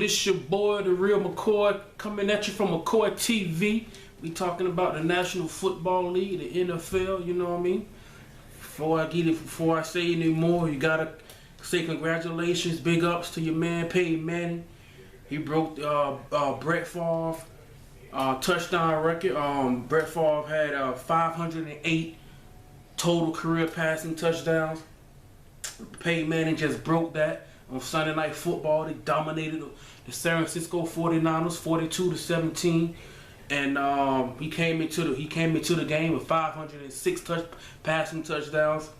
this your boy, the real McCoy, coming at you from McCoy TV. We talking about the National Football League, the NFL, you know what I mean? Before I say any more, you gotta say congratulations, big ups to your man Peyton Manning. He broke Brett Favre touchdown record. Brett Favre had 508 total career passing touchdowns. Peyton Manning just broke that on Sunday Night Football. They dominated the San Francisco 49ers 42-17, and he came into the game with 506 passing touchdowns,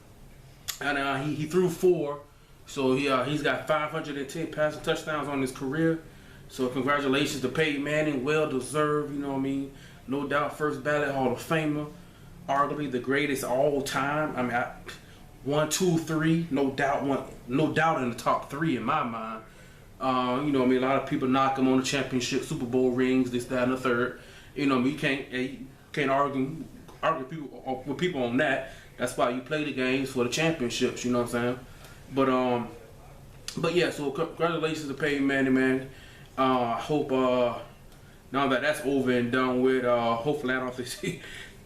and he threw 4, so he's got 510 passing touchdowns on his career. So congratulations to Peyton Manning, well deserved. You know what I mean? No doubt, first ballot Hall of Famer, arguably the greatest all time. I mean, 1, 2, 3, no doubt in the top 3 in my mind. You know what I mean? A lot of people knock him on the championship, Super Bowl rings, this, that, and the third. You know what I mean? You can't argue with people on that. That's why you play the games for the championships. You know what I'm saying? But yeah. So congratulations to Peyton Manning, man. I hope now that that's over and done with, hopefully I don't have to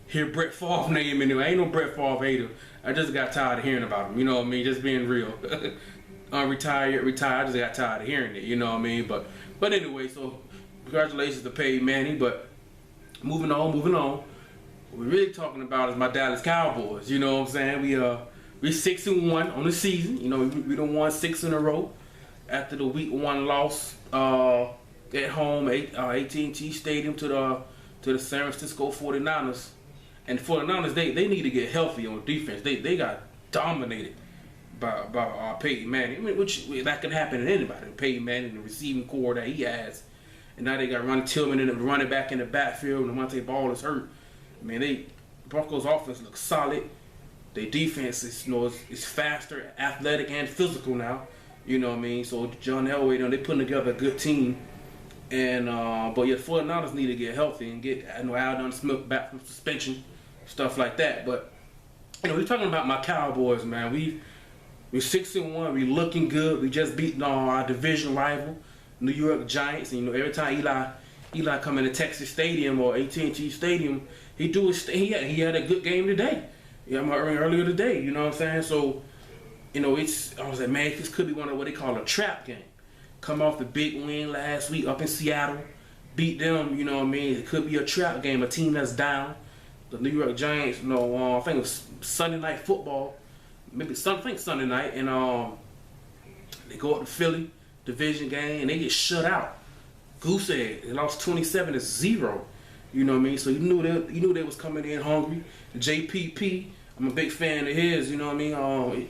hear Brett Favre name anyway. I ain't no Brett Favre hater. I just got tired of hearing about him. You know what I mean? Just being real. Retired. I just got tired of hearing it. You know what I mean? But anyway, so congratulations to Peyton Manning. But moving on. What we're really talking about is my Dallas Cowboys. You know what I'm saying? We 6-1 on the season. You know, we done won 6 in a row after the week 1 loss at home at AT&T Stadium to the San Francisco 49ers. And the 49ers, they need to get healthy on defense. They got dominated by Peyton Manning, which that can happen to anybody. Peyton Manning, the receiving core that he has, and now they got Ronnie Tillman and running back in the backfield, and Monte Ball is hurt. I mean, Broncos offense looks solid. Their defense is faster, athletic, and physical now. You know what I mean? So John Elway, they putting together a good team. And but yeah, 49ers need to get healthy and get Aldon Smith back from suspension, stuff like that. But we're talking about my Cowboys, man. We're 6-1. We looking good. We just beat our division rival, New York Giants. And every time Eli come into Texas Stadium or AT&T Stadium, he had a good game today. Yeah, earlier today. You know what I'm saying? So I was like, man, this could be one of what they call a trap game. Come off the big win last week up in Seattle, beat them. You know what I mean? It could be a trap game. A team that's down. The New York Giants. I think it was Sunday Night Football. Maybe Sunday night, and they go up to Philly, division game, and they get shut out. Goose egg. They lost 27-0. You know what I mean? So you knew they was coming in hungry. JPP, I'm a big fan of his. You know what I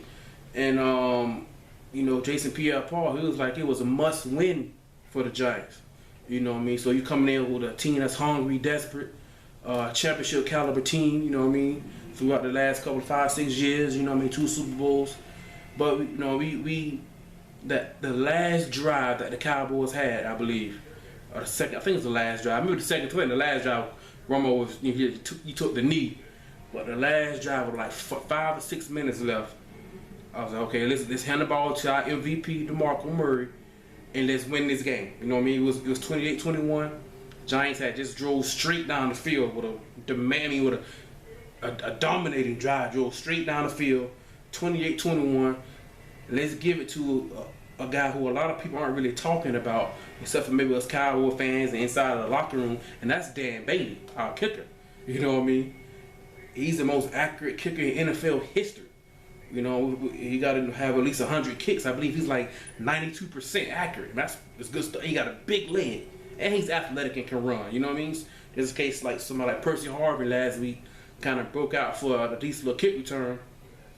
mean? Jason Pierre-Paul, he was like it was a must-win for the Giants. You know what I mean? So you coming in with a team that's hungry, desperate, championship caliber team. You know what I mean? Throughout the last couple 5-6 years, you know what I mean, 2 Super Bowls. But the last drive that the Cowboys had, I believe, or the second, I think it was the last drive. I remember the second play, the last drive, Romo was he took the knee, but the last drive was like 5 or 6 minutes left. I was like, okay, let's hand the ball to our MVP, DeMarco Murray, and let's win this game. You know what I mean? It was 28-21. Giants had just drove straight down the field with a dominating drive, drove straight down the field, 28-21. Let's give it to a guy who a lot of people aren't really talking about, except for maybe us Cowboy fans and inside of the locker room, and that's Dan Bailey, our kicker. You know what I mean? He's the most accurate kicker in NFL history. You know, he got to have at least 100 kicks. I believe he's like 92% accurate. That's good stuff. He got a big leg, and he's athletic and can run. You know what I mean? There's a case like somebody like Percy Harvin last week, kind of broke out for a decent little kick return.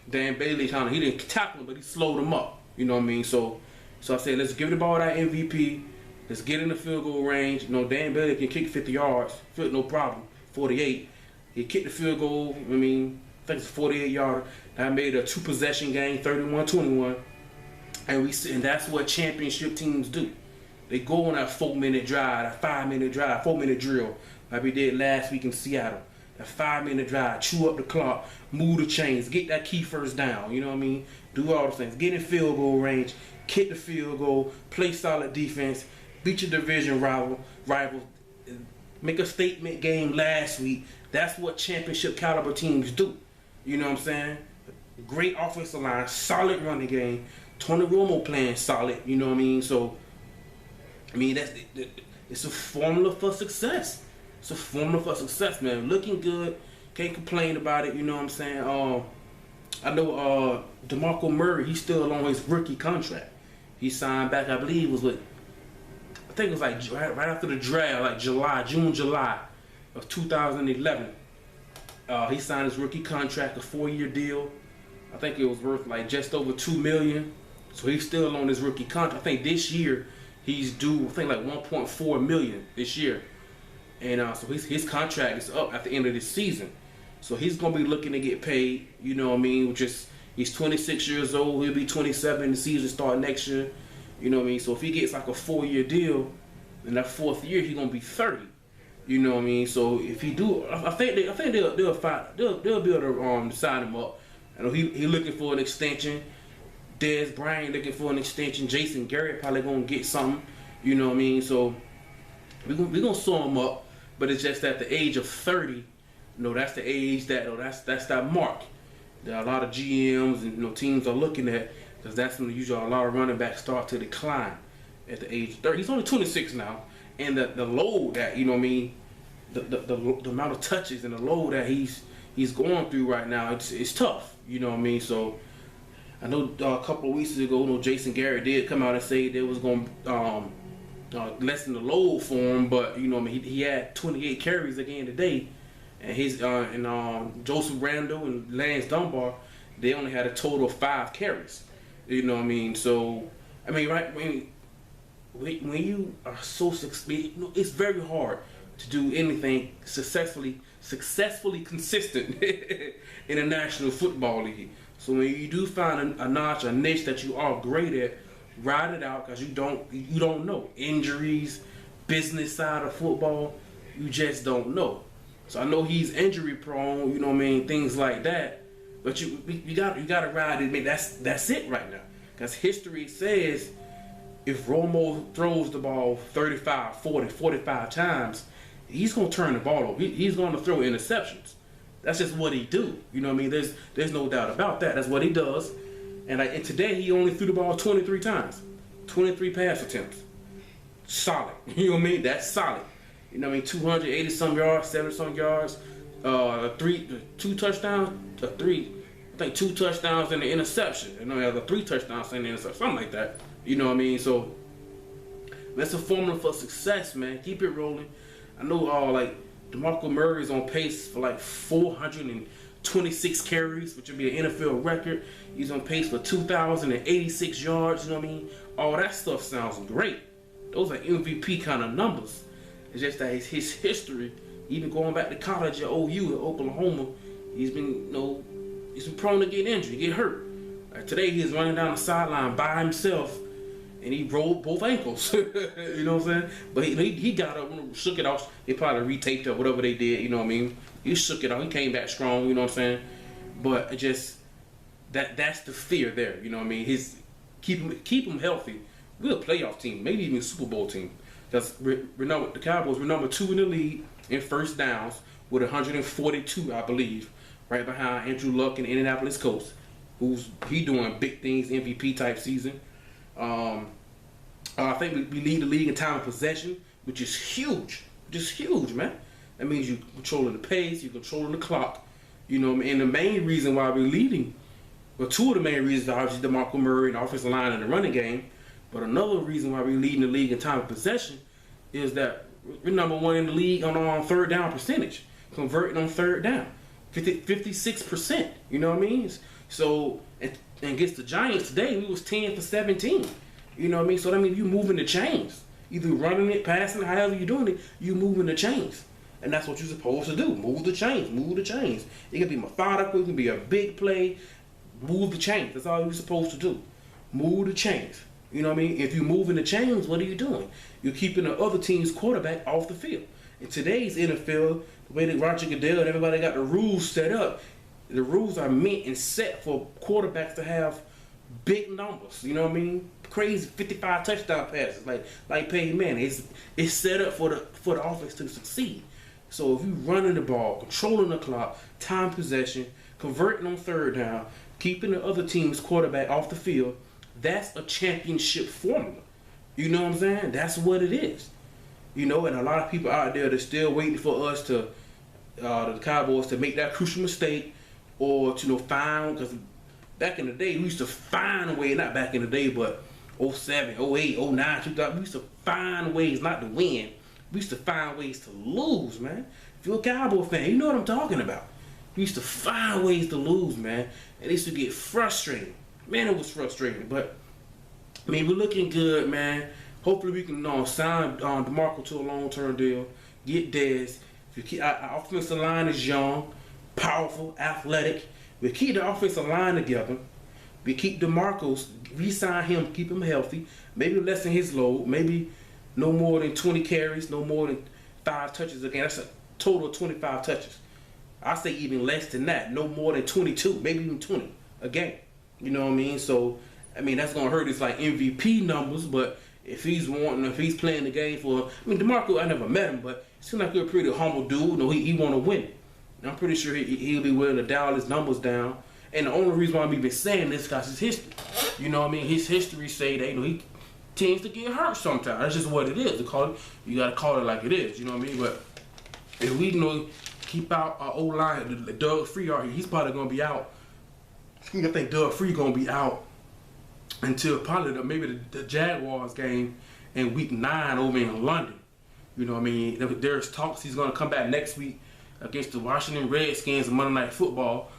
Dan Bailey he didn't tackle him, but he slowed him up. You know what I mean? So I said, let's give the ball to our MVP. Let's get in the field goal range. Dan Bailey can kick 50 yards, no problem. 48. He kicked the field goal. I think it's a 48-yarder. That made a 2-possession game, 31-21. And that's what championship teams do. They go on that 4-minute drive, that 5-minute drive, 4-minute drill, like we did last week in Seattle. That 5-minute drive, chew up the clock, move the chains, get that key first down, you know what I mean? Do all those things. Get in field goal range, kick the field goal, play solid defense, beat your division rival, make a statement game last week. That's what championship caliber teams do. You know what I'm saying? Great offensive line, solid running game. Tony Romo playing solid. You know what I mean? So, I mean it's a formula for success. It's a formula for success, man. Looking good, can't complain about it. You know what I'm saying? I know DeMarco Murray. He's still on his rookie contract. He signed back, I believe, I think it was like right after the draft, like June, July of 2011. He signed his rookie contract, a 4-year deal. I think it was worth like just over $2 million. So he's still on his rookie contract. I think this year he's due, I think like $1.4 million this year. And so his contract is up at the end of this season. So he's gonna be looking to get paid. You know what I mean? He's 26 years old. He'll be 27. The season start next year. You know what I mean? So if he gets like a 4-year deal, in that 4th year he's gonna be 30. You know what I mean? So if he do, I think they'll be able to sign him up. I know he looking for an extension. Dez Bryant looking for an extension. Jason Garrett probably gonna get something. You know what I mean? So we gonna sew him up. But it's just at the age of 30, that's the age that's that mark that a lot of GMs and teams are looking at, because that's when usually a lot of running backs start to decline at the age of 30. He's only 26 now, and the load that the amount of touches and the load that he's going through right now, it's tough. You know what I mean? So I know a couple of weeks ago, Jason Garrett did come out and say they was going to lessen the load for him, but he had 28 carries again today, and Joseph Randle and Lance Dunbar, they only had a total of 5 carries. You know what I mean? So when you are so successful, it's very hard to do anything successfully consistent in the National Football League. So when you do find a notch, a niche that you are great at, ride it out, because you don't know injuries, business side of football, you just don't know. So I know he's injury prone, things like that. But you gotta ride it. That's it right now, because history says if Romo throws the ball 35, 40, 45 times, he's gonna turn the ball over. He's gonna throw interceptions. That's just what he do. You know what I mean? There's no doubt about that. That's what he does. And today he only threw the ball 23 times, 23 pass attempts. Solid. You know what I mean? That's solid. You know what I mean? 280 some yards, 70 some yards, 2 touchdowns, I think 2 touchdowns and an interception. The 3 touchdowns and an interception, something like that. You know what I mean? So that's a formula for success, man. Keep it rolling. I know DeMarco Murray is on pace for like 426 carries, which would be an NFL record. He's on pace for 2,086 yards. You know what I mean? All that stuff sounds great. Those are MVP kind of numbers. It's just that his history, even going back to college at OU at Oklahoma, he's been prone to get injured, get hurt. Like today, he's running down the sideline by himself, and he rolled both ankles. You know what I'm saying? But he got up, shook it off. They probably retaped it, whatever they did. You know what I mean? He shook it off. He came back strong. You know what I'm saying? But it just that's the fear there. You know what I mean? Keep him healthy. We're a playoff team, maybe even a Super Bowl team. The Cowboys were number 2 in the league in first downs with 142, I believe, right behind Andrew Luck and Indianapolis Colts, he doing big things, MVP type season. I think we lead the league in time of possession, which is huge. Just huge, man. That means you're controlling the pace, you're controlling the clock. You know, and the main reason why we're leading, well, 2 of the main reasons are obviously DeMarco Murray and the offensive line and the running game. But another reason why we're leading the league in time of possession is that we're number 1 in the league on third down percentage, converting on third down, 56%. You know what I mean? So, and against the Giants today, we was 10 for 17. You know what I mean? So that means you moving the chains, either running it, passing it, however you're doing it, you moving the chains, and that's what you're supposed to do. Move the chains. Move the chains. It can be methodical. It can be a big play. Move the chains. That's all you're supposed to do. Move the chains. You know what I mean? If you're moving the chains, what are you doing? You're keeping the other team's quarterback off the field. In today's NFL, the way that Roger Goodell and everybody got the rules set up, the rules are meant and set for quarterbacks to have big numbers. You know what I mean? crazy 55 touchdown passes like Peyton Manning. It's set up for the offense to succeed. So if you running the ball, controlling the clock, time possession, converting on third down, keeping the other team's quarterback off the field, that's a championship formula. You know what I'm saying? That's what it is. You know, and a lot of people out there that's still waiting for us to, the Cowboys, to make that crucial mistake or to find, because back in the day we used to find a way, not back in the day, but 07, 08, 09, 2000, we used to find ways not to win. We used to find ways to lose, man. If you're a Cowboy fan, you know what I'm talking about. We used to find ways to lose, man. And it used to get frustrating. Man, it was frustrating. But, I mean, we're looking good, man. Hopefully we can sign DeMarco to a long-term deal. Get Dez. Our offensive line is young, powerful, athletic. We keep the offensive line together. We keep DeMarco's, re-sign him, keep him healthy. Maybe lessen his load. Maybe no more than 20 carries, no more than 5 touches again. That's a total of 25 touches. I say even less than that. No more than 22, maybe even 20 a game. You know what I mean? So, I mean, that's going to hurt his MVP numbers, but if he's playing the game for, I mean, DeMarco, I never met him, but he seems like he's a pretty humble dude. You know, he want to win it. And I'm pretty sure he'll be willing to dial his numbers down. And the only reason why I'm even saying this is because his history. You know what I mean? His history say that, he tends to get hurt sometimes. That's just what it is. You got to call it like it is. You know what I mean? But if we keep out our old line, Doug Free, he's probably going to be out. I think Doug Free going to be out until probably maybe the Jaguars game in week 9 over in London. You know what I mean? There's talks he's going to come back next week against the Washington Redskins on Monday Night Football.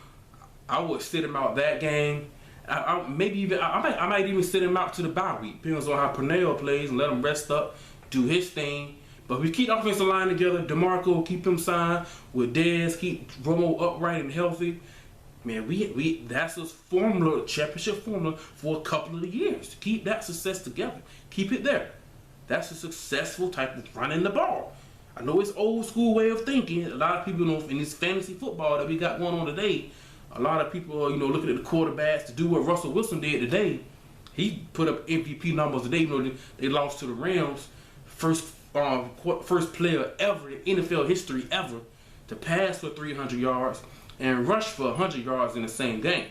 I would sit him out that game. I might even sit him out to the bye week. Depends on how Purnell plays and let him rest up, do his thing. But if we keep the offensive line together, DeMarco, keep him signed with Dez, keep Romo upright and healthy. Man, that's a formula, championship formula for a couple of years. To keep that success together. Keep it there. That's a successful type of running the ball. I know it's old school way of thinking. A lot of people in this fantasy football that we got going on today, a lot of people are, looking at the quarterbacks to do what Russell Wilson did today. He put up MVP numbers today. They lost to the Rams. First player ever in NFL history ever to pass for 300 yards and rush for 100 yards in the same game.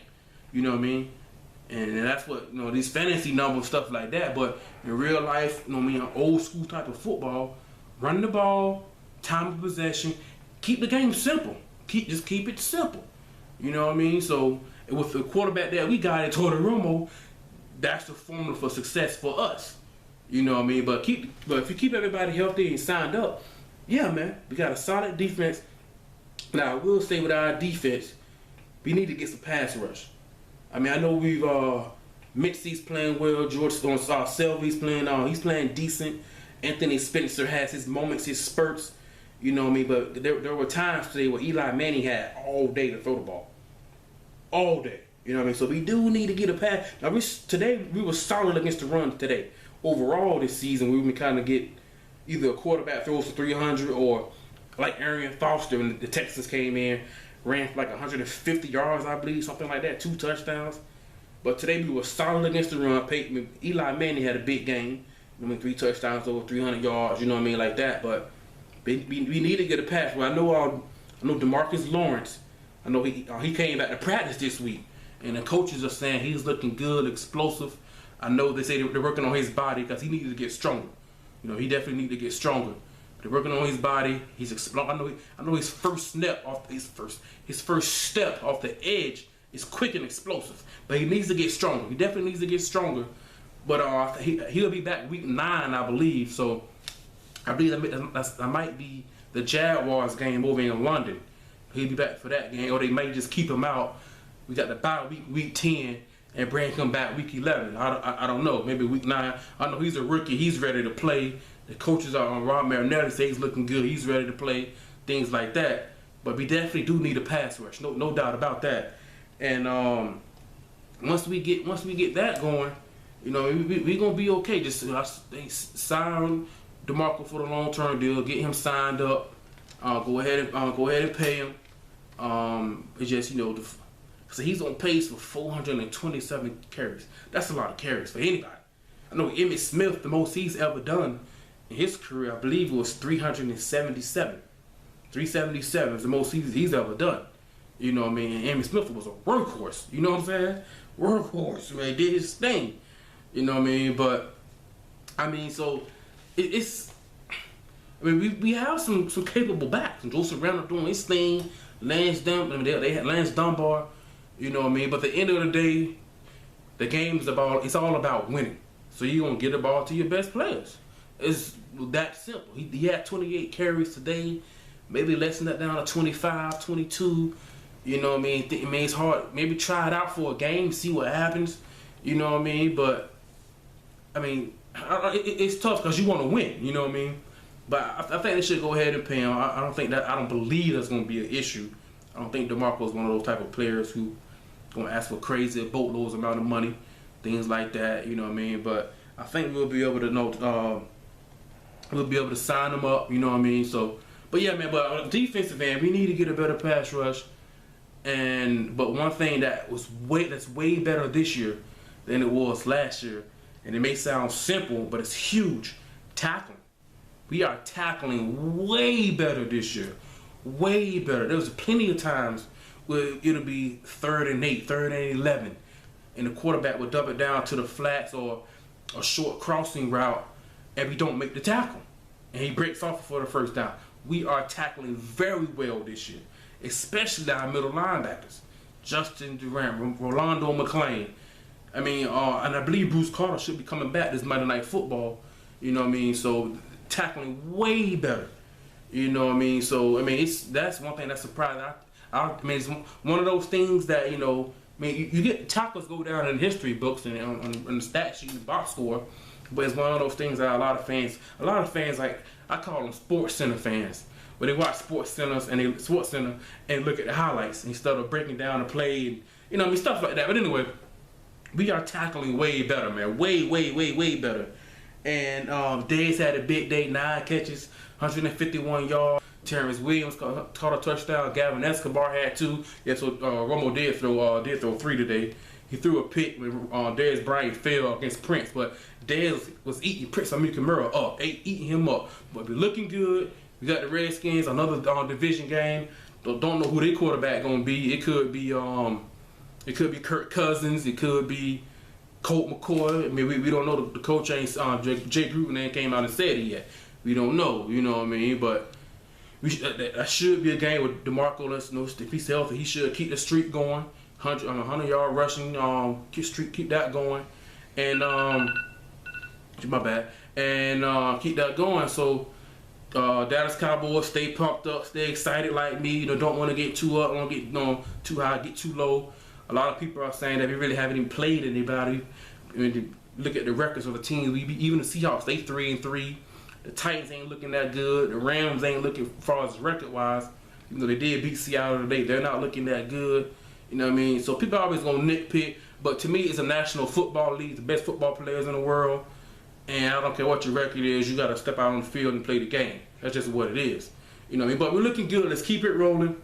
You know what I mean? And that's what, these fantasy numbers, stuff like that. But in real life, old school type of football, run the ball, time of possession, keep the game simple. Just keep it simple. You know what I mean? So with the quarterback that we got at Romo, that's the formula for success for us. You know what I mean? But if you keep everybody healthy and signed up, yeah, man, we got a solid defense. Now, I will say with our defense, we need to get some pass rush. I mean, I know we've Mitzi's playing well. George Selby's playing. He's playing decent. Anthony Spencer has his moments, his spurts. You know what I mean? But there were times today where Eli Manning had all day to throw the ball. All day. You know what I mean? So we do need to get a pass. Now, today we were solid against the run today. Overall this season, we would kind of get either a quarterback throws for 300 or like Arian Foster when the Texans came in, ran for like 150 yards, I believe, something like that, 2 touchdowns. But today we were solid against the run. Eli Manning had a big game. 3 touchdowns, over 300 yards, you know what I mean, like that. But we need to get a pass. Well, I know DeMarcus Lawrence. I know he came back to practice this week, and the coaches are saying he's looking good, explosive. I know they say they're working on his body because he needs to get stronger. He definitely needs to get stronger. They're working on his body. He's exploding. I know his first step off the edge is quick and explosive, but he needs to get stronger. He definitely needs to get stronger. But he'll be back week 9, I believe. So I believe that might be the Jaguars game over in London. He'll be back for that game, or they may just keep him out. We got the bye week 10, and bring him back week 11. I don't know. Maybe week 9. I know he's a rookie. He's ready to play. The coaches are on Rob Marinelli say he's looking good. He's ready to play. Things like that. But we definitely do need a pass rush. No doubt about that. And once we get that going, we gonna be okay. Just sign DeMarco for the long-term deal. Get him signed up. Go ahead and pay him. It's just so he's on pace for 427 carries. That's a lot of carries for anybody. I know Emmitt Smith, the most he's ever done in his career, I believe it was 377. 377 is the most he's ever done. You know what I mean? And Emmitt Smith was a workhorse. You know what I'm saying? Workhorse, man. He did his thing. You know what I mean? But, I mean, so, it's... I mean, we have some capable backs. And Joseph Randall doing his thing. Lance Dunbar, they had Lance Dunbar. You know what I mean? But at the end of the day, the game is it's all about winning. So you're going to get the ball to your best players. It's that simple. He had 28 carries today. Maybe lessen that down to 25, 22. You know what I mean? I mean, it's hard. Maybe try it out for a game, see what happens. You know what I mean? But, I mean, it's tough because you want to win. You know what I mean? But I think they should go ahead and pay him. I don't believe that's going to be an issue. I don't think DeMarco is one of those type of players who going to ask for crazy boatloads amount of money, things like that. You know what I mean? But I think we'll be able to we'll be able to sign him up. You know what I mean? So, but yeah, man. But on the defensive end, we need to get a better pass rush. But one thing that's way better this year than it was last year, and it may sound simple, but it's huge. Tackling. We are tackling way better this year. Way better. There was plenty of times where it'll be 3rd and 8, 3rd and 11, and the quarterback would dump it down to the flats or a short crossing route, and we don't make the tackle. And he breaks off for the first down. We are tackling very well this year, especially our middle linebackers. Justin Durant, Rolando McClain. I mean, and I believe Bruce Carter should be coming back this Monday Night Football. You know what I mean? So tackling way better. You know what I mean? So, I mean, that's one thing that's surprising. I mean, it's one of those things that, you know, I mean, you get tackles go down in history books and on the stat sheet and box score, but it's one of those things that a lot of fans, like, I call them Sports Center fans, where they watch Sports Center and look at the highlights instead of breaking down the play and, you know what I mean, stuff like that. But anyway, we are tackling way better, man. Way better. And Dez had a big day, 9 catches, 151 yards. Terrence Williams caught a touchdown. Gavin Escobar had 2. Yeah, so Romo did throw 3 today. He threw a pick when Dez Bryant fell against Prince, but Dez was eating Prince Amukamura up, eating him up. But we're looking good. We got the Redskins, another division game. Don't know who their quarterback gonna be. It could be Kirk Cousins. It could be Colt McCoy. I mean, we don't know. The coach ain't Jay Gruden ain't came out and said it yet. We don't know. You know what I mean? But that should be a game with DeMarco. Let's know if he's healthy, he should keep the streak going. 100-yard rushing, keep that going, and my bad, and keep that going. So Dallas Cowboys, stay pumped up, stay excited like me. You know, don't want to get too up, don't get too high, get too low. A lot of people are saying that we really haven't even played anybody. When you look at the records of the teams, even the Seahawks, they 3-3. The Titans ain't looking that good. The Rams ain't looking as far as record-wise. Even though they did beat Seattle today, they're not looking that good. You know what I mean? So people are always going to nitpick. But to me, it's a National Football League, the best football players in the world. And I don't care what your record is, you got to step out on the field and play the game. That's just what it is. You know what I mean? But we're looking good. Let's keep it rolling.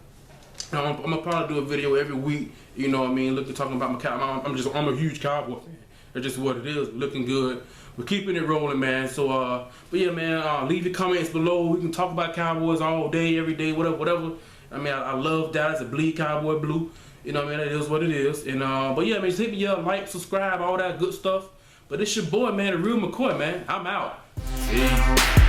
I'm going to probably do a video every week. You know what I mean? Talking about my Cowboys. I'm a huge Cowboy fan. That's just what it is. We're looking good. We're keeping it rolling, man. So, but yeah, man, leave your comments below. We can talk about Cowboys all day, every day, whatever. I mean, I love Dallas. I bleed Cowboy blue. You know what I mean? It is what it is. And but yeah, man, just hit me up, like, subscribe, all that good stuff. But it's your boy, man, the real McCoy, man. I'm out. Peace.